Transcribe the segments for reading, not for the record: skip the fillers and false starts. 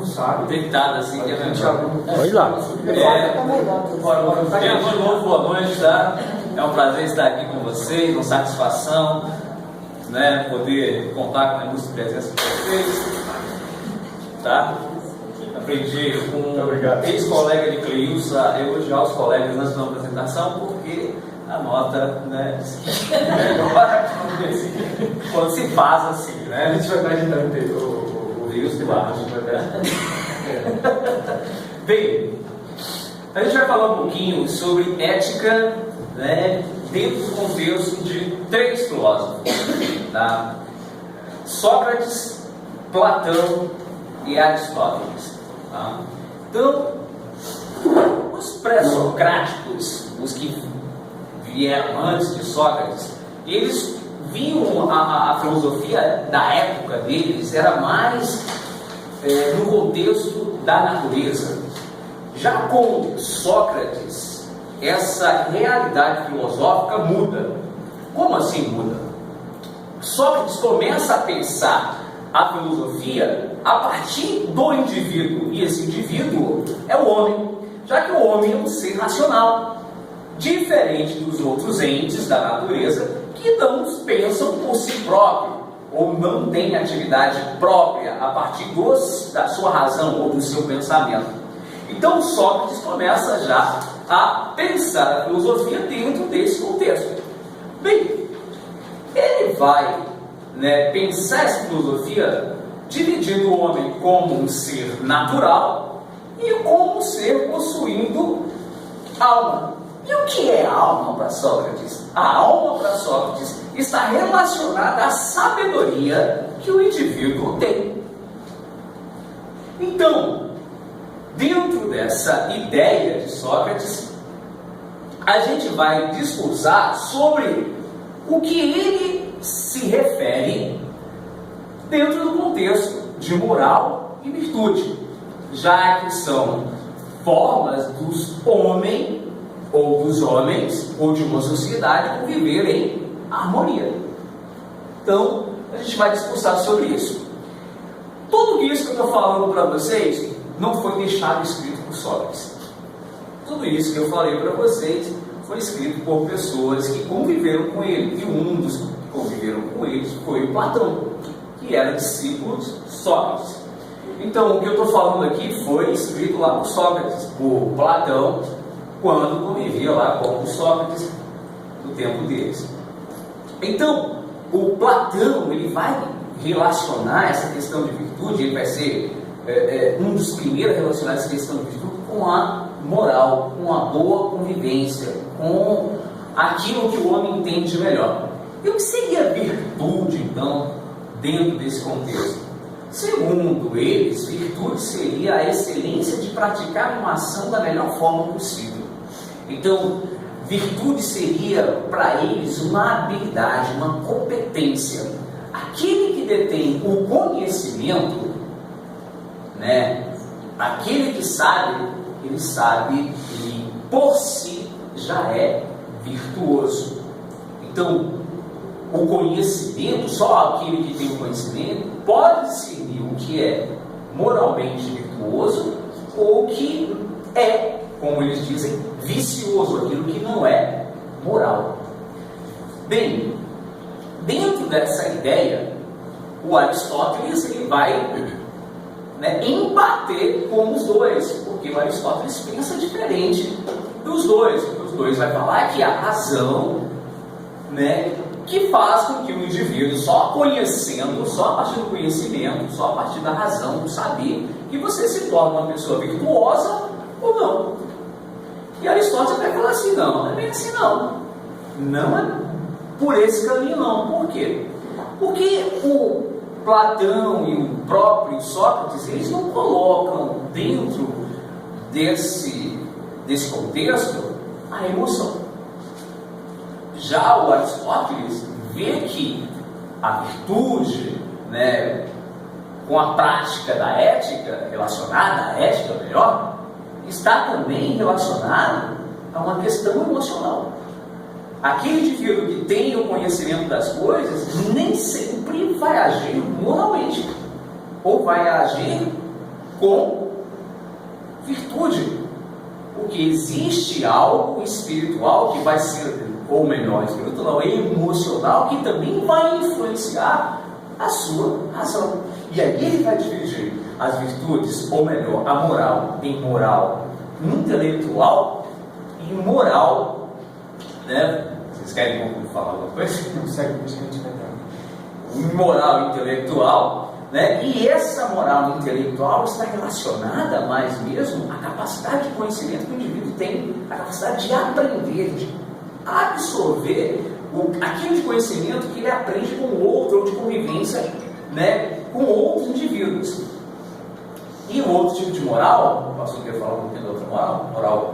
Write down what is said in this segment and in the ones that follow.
sabe. Deitado assim, que é melhor. Olha lá. Gente, de novo, boa noite, tá? É um prazer estar aqui com vocês, uma satisfação, né? Poder contar com a ilustre presença de vocês, tá? Aprendi com um ex-colega de Cleilson a elogiar os colegas antes da apresentação, porque a nota, né? Melhor quando se faz assim, né? A gente vai imaginar o Deus de baixo, né? Bem, a gente vai falar um pouquinho sobre ética, né, dentro do contexto de três filósofos, tá? Sócrates, Platão e Aristóteles, tá? Então, os pré-socráticos, os que vieram antes de Sócrates, eles viam a filosofia da época deles era mais no contexto da natureza. Já com Sócrates, essa realidade filosófica muda. Como assim muda? Sócrates começa a pensar a filosofia a partir do indivíduo, e esse indivíduo é o homem, já que o homem é um ser racional, diferente dos outros entes da natureza que não pensam por si próprio, ou não têm atividade própria a partir da sua razão ou do seu pensamento. Então Sócrates começa já a pensar a filosofia dentro desse contexto. Bem, ele vai, né, pensar essa filosofia dividindo o homem como um ser natural e como um ser possuindo alma. E o que é a alma para Sócrates? A alma para Sócrates está relacionada à sabedoria que o indivíduo tem. Então, dentro dessa ideia de Sócrates, a gente vai discursar sobre o que ele se refere dentro do contexto de moral e virtude, já que são formas dos homens ou dos homens, ou de uma sociedade, conviver em harmonia. Então, a gente vai discursar sobre isso. Tudo isso que eu estou falando para vocês não foi deixado escrito por Sócrates. Tudo isso que eu falei para vocês foi escrito por pessoas que conviveram com ele. E um dos que conviveram com ele foi o Platão, que era discípulo de Sócrates. Então, o que eu estou falando aqui foi escrito lá por Sócrates, por Platão, quando convivia lá com os Sócrates no tempo deles. Então, o Platão ele vai relacionar essa questão de virtude, ele vai ser um dos primeiros a relacionar essa questão de virtude com a moral, com a boa convivência, com aquilo que o homem entende melhor. E o que seria virtude, então, dentro desse contexto? Segundo eles, virtude seria a excelência de praticar uma ação da melhor forma possível. Então, virtude seria para eles uma habilidade, uma competência. Aquele que detém o conhecimento, né, aquele que sabe, ele sabe que por si já é virtuoso. Então, o conhecimento, só aquele que tem o conhecimento pode discernir o que é moralmente virtuoso ou o que é, como eles dizem, vicioso, aquilo que não é moral. Bem, dentro dessa ideia, o Aristóteles ele vai, né, embater com os dois, porque o Aristóteles pensa diferente dos dois. Os dois vai falar que a razão, né, que faz com que o indivíduo, só conhecendo, só a partir do conhecimento, só a partir da razão, do saber, que você se torna uma pessoa virtuosa ou não. E Aristóteles vai falar assim, não é bem assim não. Não é por esse caminho não. Por quê? Porque o Platão e o próprio Sócrates, eles não colocam dentro desse contexto a emoção. Já o Aristóteles vê que a virtude, né, com a prática da ética, relacionada à ética melhor, está também relacionado a uma questão emocional. Aquele indivíduo que tem o conhecimento das coisas nem sempre vai agir moralmente, ou vai agir com virtude. Porque existe algo espiritual que vai ser, ou melhor, espiritual, emocional, que também vai influenciar a sua razão. E aí ele vai dividir as virtudes, ou melhor, a moral, em moral intelectual e moral, né? Vocês querem falar alguma coisa? Não segue o que a gente vai dar. Moral intelectual, né? E essa moral intelectual está relacionada mais mesmo à capacidade de conhecimento que o indivíduo tem, a capacidade de aprender, de absorver aquele de conhecimento que ele aprende com o outro, ou de convivência, né, com outros indivíduos. E o outro tipo de moral, o pastor quer falar um pouquinho da outra moral? Moral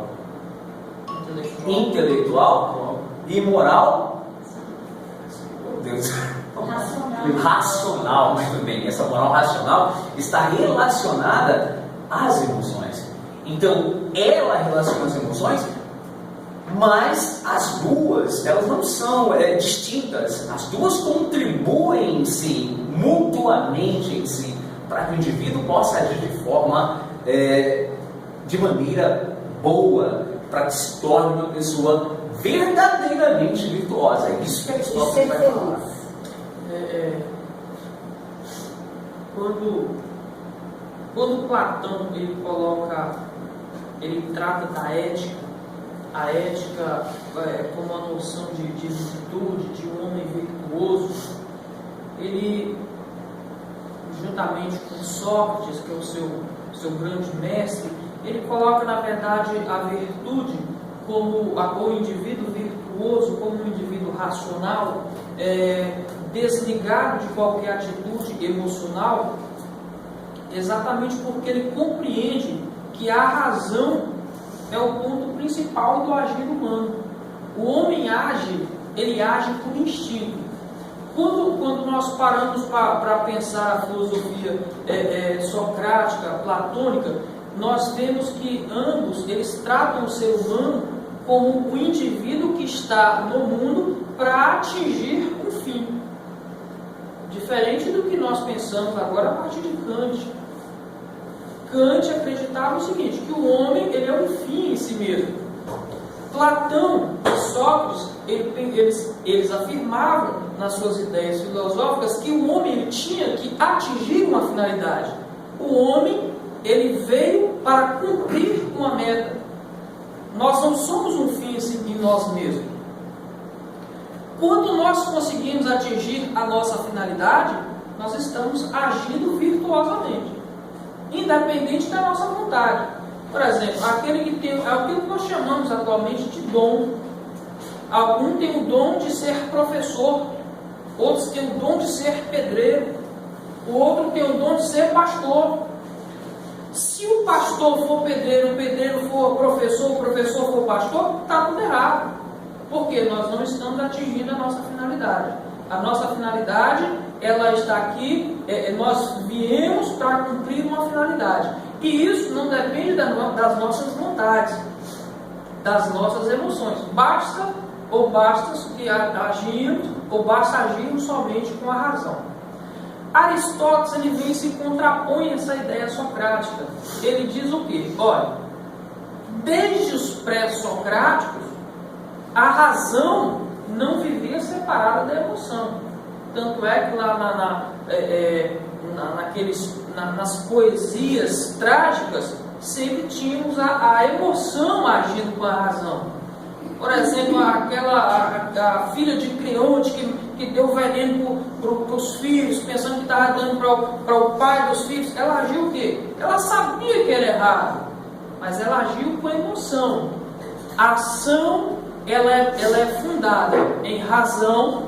intelectual e moral, meu Deus, racional, muito bem. Essa moral racional está relacionada às emoções. Então, ela relaciona as emoções, mas as duas, elas não são distintas. As duas contribuem em si, mutuamente em si, para que o indivíduo possa agir de forma, de maneira boa, para que se torne uma pessoa verdadeiramente virtuosa. É isso que a história vai falar. Quando Platão ele trata da ética, a ética como uma noção de virtude, de um homem virtuoso, ele, juntamente com Sócrates, que é o seu grande mestre, ele coloca, na verdade, a virtude como o indivíduo virtuoso, como um indivíduo racional, desligado de qualquer atitude emocional, exatamente porque ele compreende que a razão é o ponto principal do agir humano. O homem ele age por instinto. Quando nós paramos para pensar a filosofia socrática, platônica, nós vemos que ambos eles tratam o ser humano como um indivíduo que está no mundo para atingir um fim. Diferente do que nós pensamos agora a partir de Kant. Kant acreditava o seguinte, que o homem ele é um fim em si mesmo. Platão e Sócrates, eles afirmavam nas suas ideias filosóficas que o homem ele tinha que atingir uma finalidade. O homem ele veio para cumprir uma meta. Nós não somos um fim em nós mesmos. Quando nós conseguimos atingir a nossa finalidade, nós estamos agindo virtuosamente, independente da nossa vontade. Por exemplo, aquilo que nós chamamos atualmente de dom. Algum tem o dom de ser professor, outros têm o dom de ser pedreiro, o outro tem o dom de ser pastor. Se o pastor for pedreiro, o pedreiro for professor, o professor for pastor, está tudo errado. Porque nós não estamos atingindo a nossa finalidade. A nossa finalidade, ela está aqui, nós viemos para cumprir uma finalidade. E isso não depende das nossas vontades, das nossas emoções. Basta agirmos somente com a razão. Aristóteles ele vem e se contrapõe a essa ideia socrática. Ele diz o quê? Olha, desde os pré-socráticos, a razão não vivia separada da emoção. Tanto é que lá nas poesias trágicas, sempre tínhamos a emoção agindo com a razão. Por exemplo, a filha de Creonte que deu veneno para os filhos, pensando que estava dando para o pai dos filhos, ela agiu o quê? Ela sabia que era errado, mas ela agiu com emoção. A ação ela é fundada em razão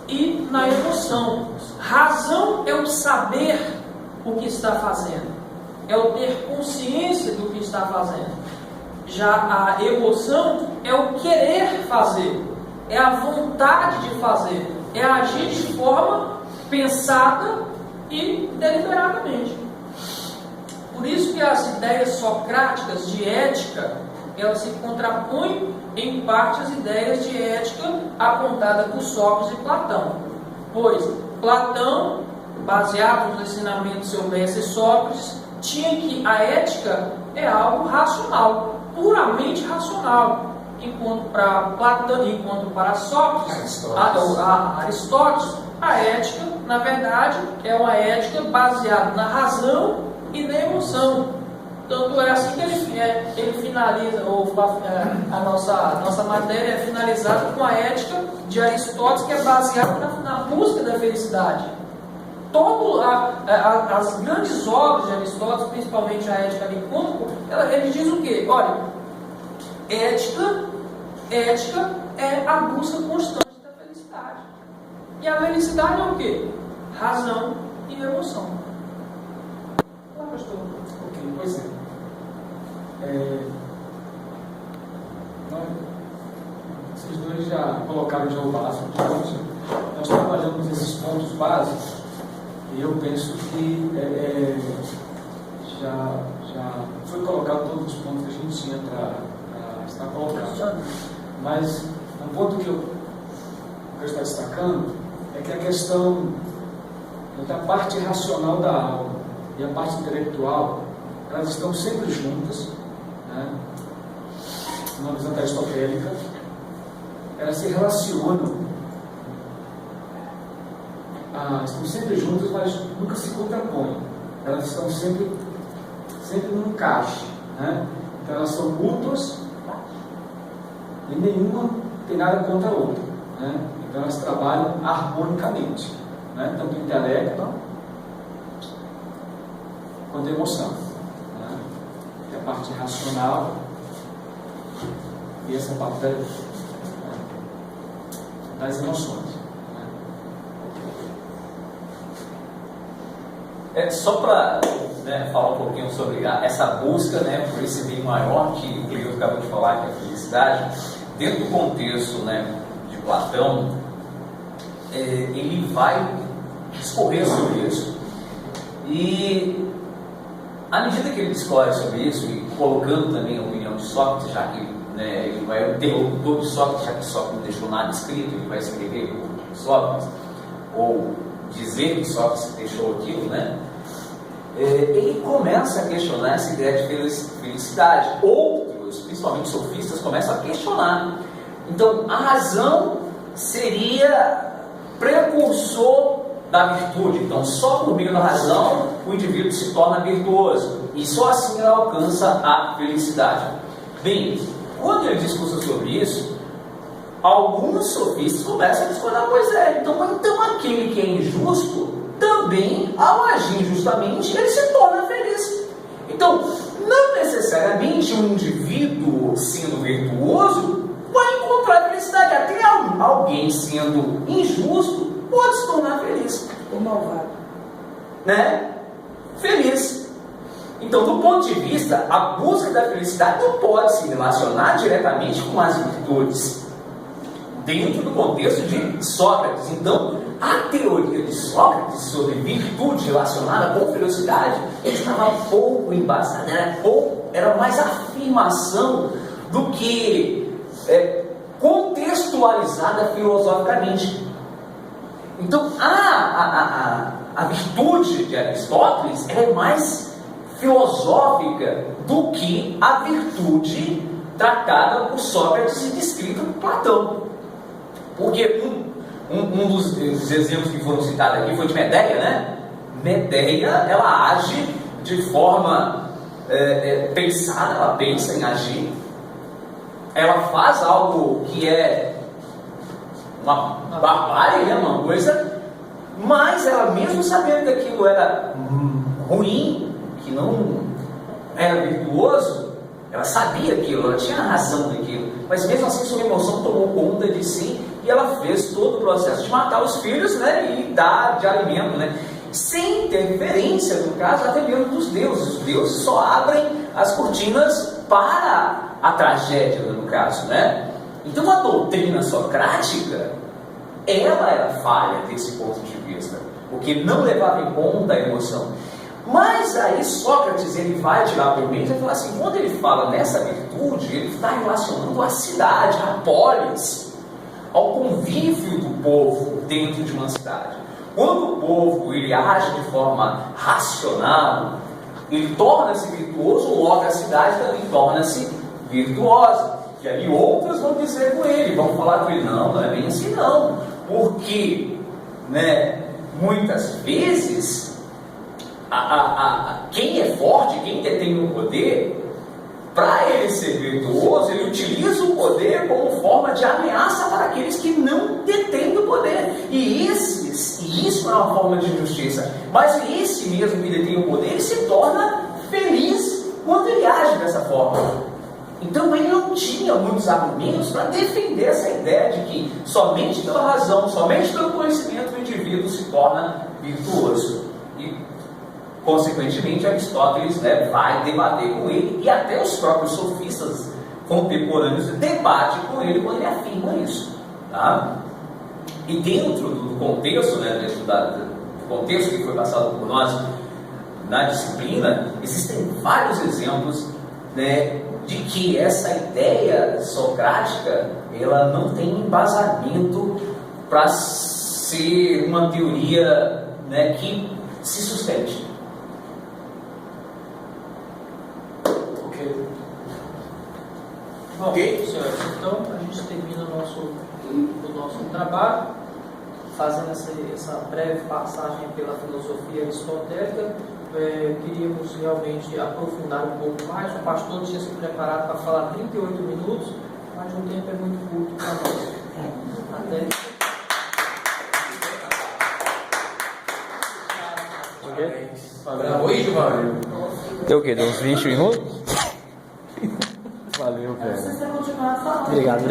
e na emoção. Razão é o saber o que está fazendo, é o ter consciência do que está fazendo. Já a emoção é o querer fazer, é a vontade de fazer, é agir de forma pensada e deliberadamente. Por isso que as ideias socráticas de ética, elas se contrapõem em parte às ideias de ética apontadas por Sócrates e Platão. Pois Platão, baseado nos ensinamentos do seu mestre Sócrates, a ética é algo racional, puramente racional, enquanto para Sócrates, Aristóteles, a ética, na verdade, é uma ética baseada na razão e na emoção. Tanto é assim que ele finaliza, a nossa matéria é finalizada com a ética de Aristóteles, que é baseada na busca da felicidade. As grandes obras de Aristóteles, principalmente a Ética Nicômaco, ele diz o quê? Olha, ética é a busca constante da felicidade. E a felicidade é o quê? Razão e emoção. Olá, pastor. Ok, pois é. Vocês dois já colocaram já o básico de hoje. Nós trabalhamos esses pontos básicos e eu penso que já foi colocado todos os pontos que a gente tinha para estar colocando. Mas um ponto que eu estou destacando é que a questão da parte racional da alma e a parte intelectual, elas estão sempre juntas, né? Numa visão aristotélica, elas se relacionam, estão sempre juntas, mas nunca se contrapõem. Elas estão sempre num encaixe, né? Então elas são mútuas e nenhuma tem nada contra a outra, né? Então elas trabalham harmonicamente, né? Tanto o intelecto quanto a emoção, né? E a parte racional e essa parte das emoções, né? Só para falar um pouquinho sobre essa busca, por esse bem maior que o Cleio acabou de falar, que é a felicidade, dentro do contexto, de Platão, ele vai discorrer sobre isso. E à medida que ele discorre sobre isso, e colocando também a opinião de Sócrates, já que ele vai interlocutor de Sócrates, já que Sócrates não deixou nada escrito, ele vai escrever por Sócrates, ou dizer que Sócrates deixou aquilo, ele começa a questionar essa ideia de felicidade. Outros, principalmente sofistas, começam a questionar. Então, a razão seria precursor da virtude. Então, só por meio da razão o indivíduo se torna virtuoso, e só assim ele alcança a felicidade. Bem, quando ele discursa sobre isso, alguns sofistas começam a discordar. Pois é, então aquele que é injusto também, ao agir injustamente, ele se torna feliz. Então, não necessariamente um indivíduo sendo virtuoso vai encontrar felicidade. Até alguém sendo injusto pode se tornar feliz. O malvado. Feliz. Então, do ponto de vista, a busca da felicidade não pode se relacionar diretamente com as virtudes, dentro do contexto de Sócrates. Então, a teoria de Sócrates sobre virtude relacionada com felicidade estava pouco embasada, era mais afirmação do que contextualizada filosoficamente. Então, a virtude de Aristóteles é mais filosófica do que a virtude tratada por Sócrates e descrita por Platão. Porque um dos exemplos que foram citados aqui foi de Medeia, Medeia, ela age de forma pensada, ela pensa em agir, ela faz algo que é uma barbárie, uma coisa, mas ela mesmo sabendo que aquilo era ruim, que não era virtuoso, ela sabia aquilo, ela tinha razão daquilo, mas mesmo assim sua emoção tomou conta de si e ela fez todo o processo de matar os filhos, e dar de alimento, sem interferência, no caso, até mesmo dos deuses. Os deuses só abrem as cortinas para a tragédia, no caso, Então a doutrina socrática, ela era falha desse ponto de vista, porque não levava em conta a emoção. Mas aí Sócrates, ele vai tirar por meio e falar assim, quando ele fala nessa virtude, ele está relacionando a cidade, a polis, ao convívio do povo dentro de uma cidade. Quando o povo ele age de forma racional, ele torna-se virtuoso, logo a cidade também torna-se virtuosa. E aí outros vão dizer com ele, vão falar com ele, não é bem assim não, porque, né, muitas vezes quem é forte, quem detém o poder, para ele ser virtuoso, ele utiliza o poder como forma de ameaça para aqueles que não detêm o poder. E isso é uma forma de injustiça. Mas esse mesmo que detém o poder, ele se torna feliz quando ele age dessa forma. Então ele não tinha muitos argumentos para defender essa ideia de que somente pela razão, somente pelo conhecimento o indivíduo se torna virtuoso. E, consequentemente, Aristóteles, né, vai debater com ele, e até os próprios sofistas contemporâneos debatem com ele quando ele afirma isso. Tá? E dentro do contexto, né, do contexto que foi passado por nós na disciplina, existem vários exemplos, né, de que essa ideia socrática ela não tem embasamento para ser uma teoria, né, que se sustente. Bom, senhores, então a gente termina o nosso trabalho fazendo essa breve passagem pela filosofia aristotélica. Queríamos realmente aprofundar um pouco mais. O pastor tinha se preparado para falar 38 minutos, mas o tempo é muito curto para nós. Gravou aí, Giovanni? Deu o quê? Deu uns 20 minutos? Valeu, velho. Você vai continuar falando. Obrigado.